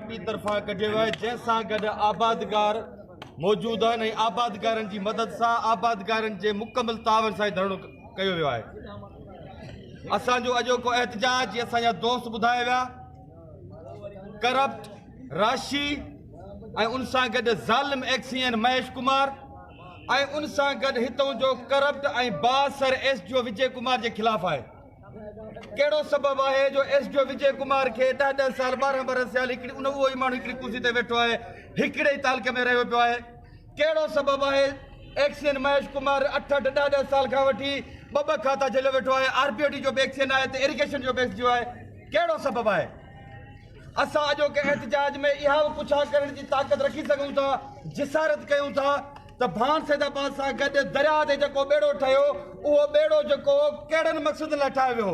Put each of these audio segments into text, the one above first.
Party तरफां कढियो आहे जंहिंसां गॾु आबादगार मौजूद आहिनि ऐं आबादगारनि जी मदद सां आबादगारनि जे मुकमल तावर सां धरणो कयो वियो आहे। असांजो अॼोको एहतजाज जीअं असांजा दोस्त ॿुधाए विया करप्ट राशि ऐं उन सां गॾु ज़ालिम एक्सीएन महेश कुमार ऐं उन सां गॾु हितां जो करप्ट ऐं बासर एसडीओ विजय कुमार जे ख़िलाफ़ आहे। कहिड़ो सबबु आहे जो एसडीओ विजय कुमार खे 10 साल 12 साल हिकिड़ी उहो ई माण्हू हिकिड़ी कुर्सी ते वेठो आहे, हिकिड़े ई तालके में रहियो पियो आहे। कहिड़ो सबबु आहे एक्सीएन महेश कुमार 8-10 साल खां वठी ॿ खाता झलियो वेठो आहे, आरपीओटी जो बि एक्सीएन आहे त इरिगेशन जो बि एक्सीएन आहे। कहिड़ो सबबु आहे? असां अॼोके एहतजाज में इहा पुछा करण जी ताक़त रखी सघूं था, जिसारत कयूं था त भान सैदाबाद सां गॾु दरिया ते जेको ॿेड़ो ठहियो उहो ॿेड़ो जेको कहिड़नि मक़सद लाइ ठाहियो वियो,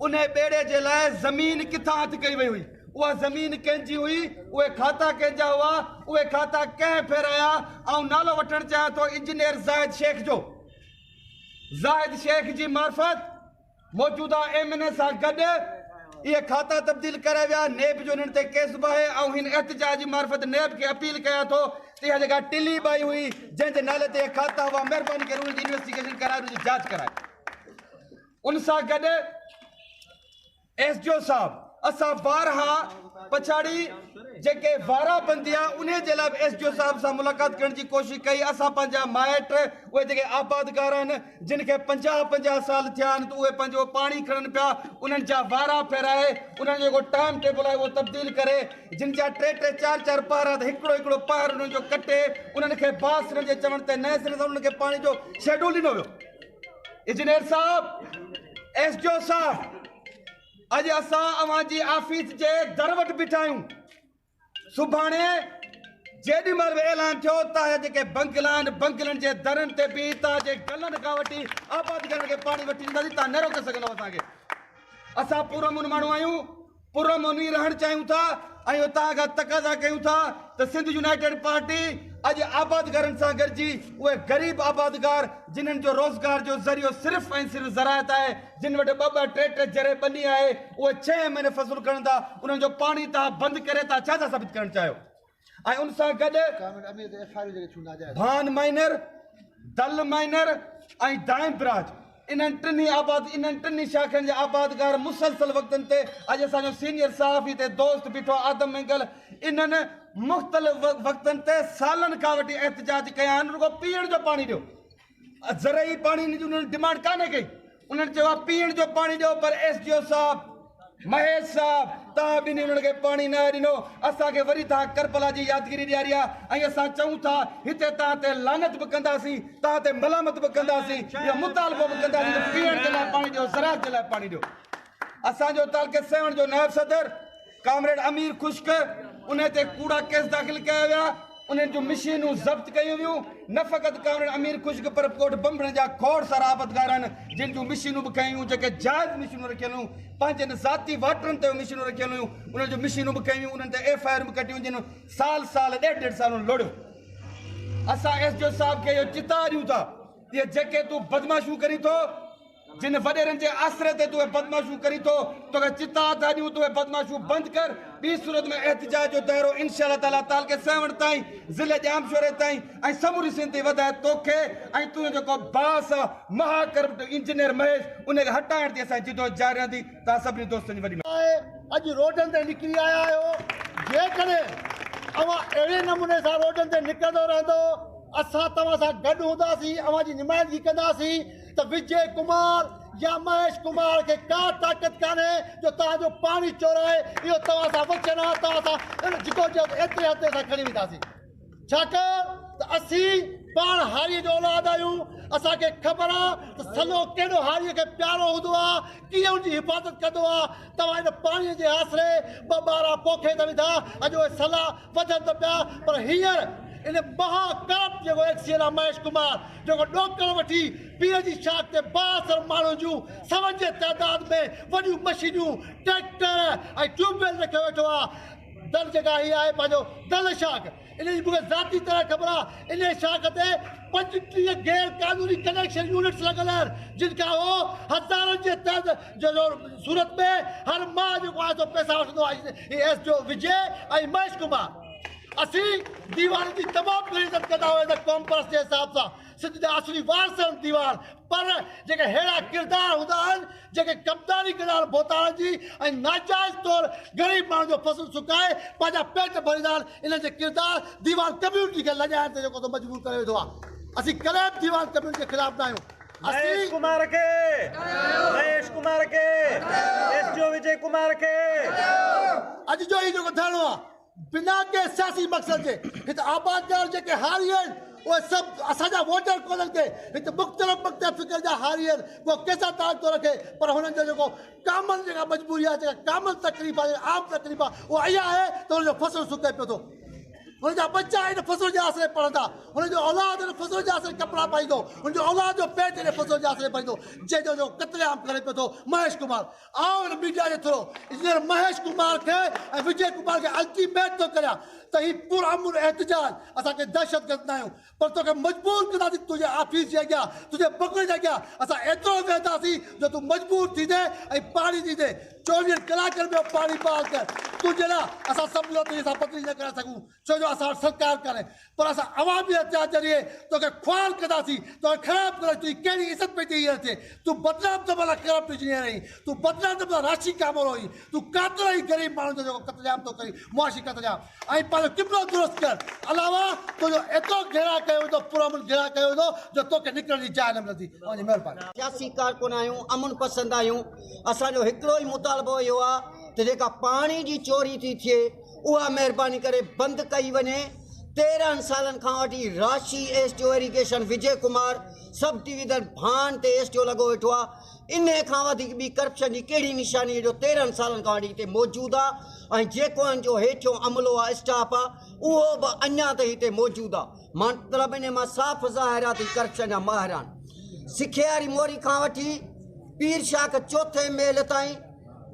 उन ॿेड़े जे लाइ ज़मीन किथां हथ कई वई हुई, उहा ज़मीन कंहिंजी हुई, उहे खाता कंहिंजा हुआ, उहे खाता कंहिं फेराया। ऐं नालो वठणु चाहियां थो इंजीनियर ज़ाहिद शेख जो। ज़ाहिद शेख जी मार्फत मौजूदा एमएनए सां गॾु इहे खाता तब्दील करे विया। नेब जो हिननि ते केस बि आहे ऐं हिन एहतजाज जी मार्फत नेब खे अपील कयां थो त इहा जेका टिली बाई हुई जंहिंजे नाले ते खाता हुआ महिरबानी करे उनजी इन्वेस्टिगेशन कराए उनजी जांच कराए। उन सां गॾु एसडीओ साहब असां बारहा पछाड़ी जेके वाराबंदी आहे उन जे लाइ बि एसडीओ साहब सां मुलाक़ात करण जी कोशिशि कई। असां पंहिंजा माइट उहे जेके आबादगार आहिनि जिन खे 50 साल थिया आहिनि त उहे पंहिंजो पाणी खणनि पिया, उन्हनि जा वारा फेराए उन्हनि जो जेको टाइम टेबल आहे उहो तब्दील करे, जिन जा 3-3 4-4 पहाड़ त हिकिड़ो पहाड़ उन्हनि जो कटे उन्हनि खे बासर जे चवण ते नए सिरे सां उन्हनि खे पाणी जो शेड्यूल ॾिनो वियो। इंजीनियर साहब, एसडीओ साहब, अॼु असां अव्हां जी ऑफिस जे दर वटि बीठा आहियूं। सुभाणे जेॾी महिल बि ऐलान थियो तव्हांजा जेके बंगला आहिनि बंगलनि जे दरनि ते बि तव्हांजे गलनि खां वठी आबादगारनि खे पाणी वठी ॾींदासीं, तव्हां न रोके सघंदव असांखे। असां पुरअमन माण्हू आहियूं, पुरअमन ई रहणु चाहियूं था ऐं तव्हां खां तक़ाज़ा कयूं था त सिंध यूनाइटेड पार्टी अॼु आबादगारनि सां गॾिजी उहे ग़रीब आबादगार जिन्हनि जो रोज़गार जो ज़रियो सिर्फ़ु ऐं सिर्फ़ु ज़रायत आहे, जिन वटि 2-2 जरे ॿनी आहे, उहे 6 महीने फ़सुल कनि था, उन्हनि जो पाणी तव्हां बंदि करे था छा था साबित करणु चाहियो? ऐं उन सां गॾु भान माइनर, दल माइनर ऐं दाइम बराज इन्हनि टिनी शाखनि जे आबादगार मुसलसल वक़्तनि ते अॼु असांजो सीनियर साहब हिते दोस्त बीठो आदम मंगल, इन्हनि मुख़्तलिफ़ वक़्तनि ते सालनि खां वठी एहतजाज कया आहिनि। रुगो पीअण जो पाणी ॾियो, ज़रई पाणी जी उन्हनि डिमांड कान्हे कई, उन्हनि चयो आहे पीअण जो पाणी ॾियो, पर एसडीओ साहब महेश साहब तव्हां बि उन्हनि खे पाणी न ॾिनो। असांखे वरी तव्हां करबला जी यादगिरी ॾियारी आहे ऐं असां चऊं था हिते तव्हां ते लानत बि कंदासीं, तव्हां ते मलामत बि कंदासीं, इहो मुतालबो बि कंदासीं त पीअण जे लाइ पाणी ॾियो, ज़राअत जे लाइ पाणी ॾियो। असांजो तालके 7 जो नायब सदर कामरेड अमीर खुश्क उन ते कूड़ा केस दाख़िल कया विया, उन्हनि जूं मशीनूं ज़ब्त कयूं वियूं। न फ़क़ति कामरेड अमीर खुश्क पर कोट बंबड़नि जा खोड़ सारा आबादगार आहिनि जिन जूं मशीनूं बि कयूं, जेके जाइज़ मशीनूं रखियल हुयूं, पंहिंजनि ज़ाती वाटरनि ते मशीनूं रखियल हुयूं, उन्हनि जूं मशीनूं बि कयूं, उन्हनि ते FIR बि कटियूं जिन साल 1.5 साल लोड़ियो। असां एसडीओ साहब खे इहो चिता ॾियूं था, इहे जेके तूं बदमाशूं करी थो, जिन वॾेरनि जे आसरे ते तूं बदमाशूं करी थो, तोखे चिता था ॾियूं, तूं बदमाशूं बंदि कर। ॿी सूरत में एहतजाज जो दायरो इंशाअल्लाह ताला तालके 7 ताईं ज़िले जामशोरे ताईं ऐं समूरी सिंध ते वधाए तोखे ऐं तुंहिंजो जेको बास आहे महाकरप्ट इंजीनियर महेश उनखे हटाइण ते असांजी जिदोजहद जारी रहंदी। तव्हां सभिनी दोस्तनि जी वॾी अॼु रोडनि ते निकिरी आया आहियो, जेकॾहिं अव्हां अहिड़े नमूने सां रोडनि ते निकिरंदो रहंदो असां तव्हां सां गॾु हूंदासीं, अव्हां जी निमाइंदगी कंदासीं त विजय कुमार या महेश कुमार खे का ताक़त कान्हे जो तव्हांजो पाणी चोराए। इहो तव्हां सां वचन आहे, तव्हां सां जिदोजहद एतिरे हद सां खणी वेंदासीं, छाकाणि त असीं पाण हारीअ जो औलाद आहियूं। असांखे ख़बर आहे त सलो केॾो हारीअ खे प्यारो हूंदो आहे, कीअं हुनजी हिफ़ाज़त कंदो आहे। तव्हां हिन पाणीअ जे आसरे 2 ॿार पोखे था वेठा, अॼु उहे सलाह वधनि था पिया, पर हींअर इन महाकरप्ट जेको एक्सीएन आहे महेश कुमार जेको ॾोकड़ वठी पीर जी शाख ते 62 माण्हुनि जूं 100 जे तइदाद में वॾियूं मशीनूं ट्रैक्टर ऐं ट्यूबवेल रखियो वेठो आहे। दल जेका हीअ आहे पंहिंजो दल शाख, इन्हें मूंखे ज़ाती तरह ख़बर आहे इन शाख ते 35 गैर कानूनी कनेक्शन यूनिट्स लॻल आहिनि जिनखां उहो हज़ारनि जे तहत जो सूरत में हर माह जेको आहे पैसा वठंदो आहे एस जो विजय ऐं महेश कुमार असीं दीवार जी तमामु घणी इज़त कंदा हुआसीं कॉम्पर्स जे हिसाब सां सिंध जा असली वारस आहिनि दीवार पर जेके अहिड़ा किरदार हूंदा आहिनि जेके कमदारी कंदा आहिनि बोतारनि जी ऐं नाजाइज़ तौरु ग़रीब माण्हुनि जो फसल सुकाए पंहिंजा पेट भरींदा आहिनि इन जे किरदार दीवार कम्यूनिटी खे लॼाइण ते जेको मजबूर करे वेठो आहे असीं कॾहिं बि दीवार कम्यूनिटी जे ख़िलाफ़ न आहियूं महेश कुमार के एस जो विजय कुमार के अॼु जो ही जेको थियणो आहे बिना के सियासी मक़सद जे हिते आबादगार जेके हारी आहिनि उहे सभु असांजा वोटर कोन्हनि के हिते मुख़्तलिफ़ फ़िक्र जा हारी आहिनि उहो कंहिंसां ताक़त थो रखे पर हुननि जो जेको कामन जेका मजबूरी आहे जेका कामन तकलीफ़ आहे आम तकलीफ़ आहे उहा इहा आहे त हुनजो फसल सुके पियो थो हुनजा बच्चा इन फसल जे आसिरे पढ़ंदा हुनजो औलाद इन फसल जे आसिरे कपिड़ा पाईंदो हुनजो औलाद जो पेट इन फसल जे आसिरे पाईंदो जंहिंजो जो कतलेआम करे पियो थो महेश कुमार आओ इन मीडिया जे थ्रू इंजीनियर महेश कुमार खे ऐं विजय कुमार खे अल्टीमेट थो करियां त ही पुरअमन एहतजाज असांखे दहशतगर्द न आहियूं पर तोखे मजबूर कंदासीं तुंहिंजे ऑफिस जे अॻियां तुंहिंजे बंगले जे अॻियां असां एतिरो वेहंदासीं जो तूं मजबूर थींदे ऐं पाणी ॾींदे 24 कलाकनि में पाणी बहाल कर तुंहिंजे लाइ असां सभु तुंहिंजे सां पतरी न करे सघूं छो जो असां वटि सरकार कान्हे पर असां अवामी एहतजाज ज़रिए तोखे ख्वाल कंदासीं तोखे ख़राबु करे तुंहिंजी कहिड़ी इज़त पई थी हींअर थिए तूं बदनाम त भला करप्ट इंजीनियर आहीं तूं बदनाम त भला राशि कामरो आहीं तूं कातिल आहीं ग़रीब माण्हुनि जो जेको कतलेआम थो करी मुआशी कतलेआम ऐं पंहिंजो किबिलो दुरुस्त कर अलावा तुंहिंजो एतिरो घेरा कयो वेंदो पुरअमन घेरा कयो वेंदो जो तोखे निकिरण जी जाइ न मिलंदी तव्हांजी महिरबानी सियासी कारकुन आहियूं अमन पसंदि आहियूं असांजो हिकिड़ो ई मुतालबो इहो आहे त जेका पाणी जी चोरी थी थिए उहा महिरबानी करे बंदि कई वञे 13 सालनि खां वठी राशि S T O irrigation Vijay Kumar subdivision भान ते एस टी ओ लॻो वेठो आहे इन खां वधीक ॿी करप्शन जी कहिड़ी निशानी जो 13 सालनि खां वठी हिते मौजूदु आहे ऐं जेको जो हेठियों अमलो आहे स्टाफ आहे उहो बि अञा त हिते मौजूदु आहे मतिलबु इन मां साफ़ ज़ाहिर आहे त करप्शन जा माहिरान सिखियारी मोरी खां वठी पीर शाख चौथे मेल ताईं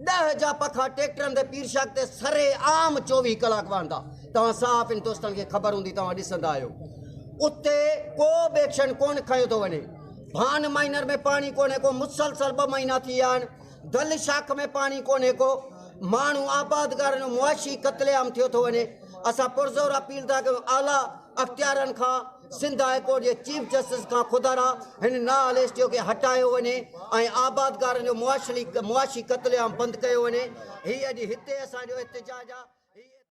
10 जा पखा ट्रैक्टरनि ते पीर शाख ते सरे आम 24 कलाक वहंदा तव्हां साफ़ इन दोस्तनि खे ख़बर हूंदी तव्हां ॾिसंदा आहियो उते को बि एक्शन कोन खयो थो वञे भान माइनर में पाणी कोन्हे को मुसलसल 2 महीना थी विया आहिनि दल शाख में पाणी कोन्हे को माण्हू आबादगारनि जो मुआशी कतलेआम थियो थो वञे असां पुरज़ोर अपील था कयूं आला अख़्तियारनि खां सिंध हाई कोर्ट जे चीफ जस्टिस खां खुदारा हिन नाल एस टी ओ खे हटायो वञे ऐं आबादगारनि जो मुआशी कतलेआम बंदि कयो वञे हीअ अॼु हिते असांजो एहतजाज आहे